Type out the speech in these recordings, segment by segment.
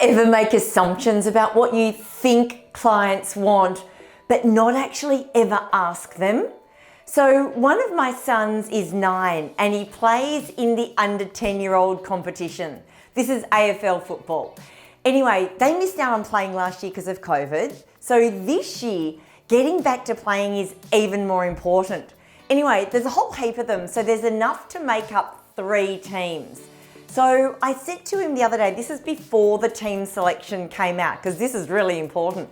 ever make assumptions about what you think clients want, but not actually ever ask them? So one of my sons is 9 and he plays in the under 10-year-old competition. This is AFL football. Anyway, they missed out on playing last year because of COVID. So this year, getting back to playing is even more important. Anyway, there's a whole heap of them. So there's enough to make up 3 teams. So I said to him the other day, this is before the team selection came out, because this is really important.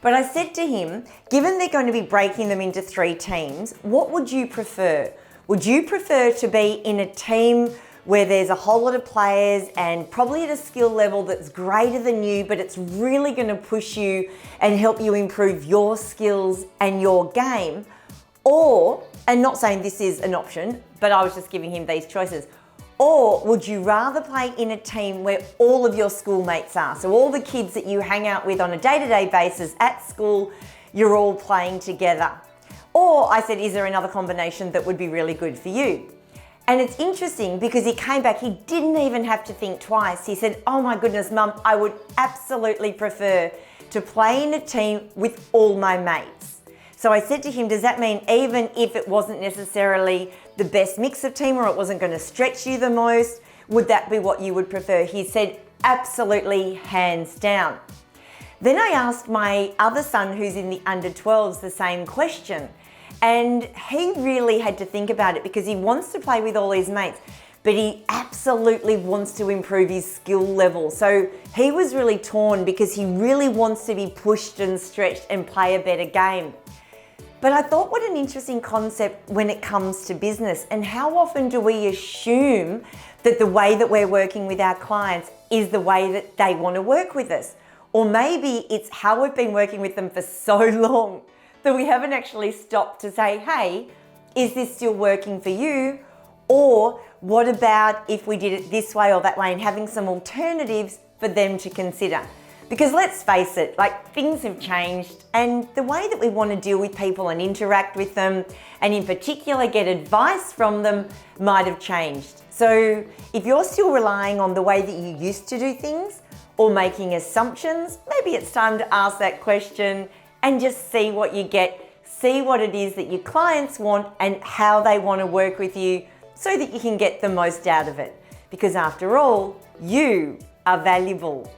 But I said to him, given they're going to be breaking them into 3 teams, what would you prefer? Would you prefer to be in a team where there's a whole lot of players and probably at a skill level that's greater than you, but it's really going to push you and help you improve your skills and your game? Or, and not saying this is an option, but I was just giving him these choices. Or would you rather play in a team where all of your schoolmates are? So all the kids that you hang out with on a day-to-day basis at school, you're all playing together. Or I said, is there another combination that would be really good for you? And it's interesting because he came back, he didn't even have to think twice. He said, oh my goodness, Mum, I would absolutely prefer to play in a team with all my mates. So I said to him, does that mean even if it wasn't necessarily the best mix of team or it wasn't going to stretch you the most, would that be what you would prefer? He said, absolutely, hands down. Then I asked my other son who's in the under 12s the same question. And he really had to think about it because he wants to play with all his mates, but he absolutely wants to improve his skill level. So he was really torn because he really wants to be pushed and stretched and play a better game. But I thought, what an interesting concept when it comes to business, and how often do we assume that the way that we're working with our clients is the way that they want to work with us? Or maybe it's how we've been working with them for so long that we haven't actually stopped to say, hey, is this still working for you? Or what about if we did it this way or that way, and having some alternatives for them to consider? Because let's face it, like, things have changed, and the way that we want to deal with people and interact with them, and in particular get advice from them, might have changed. So if you're still relying on the way that you used to do things or making assumptions, maybe it's time to ask that question and just see what you get, see what it is that your clients want and how they want to work with you so that you can get the most out of it. Because after all, you are valuable.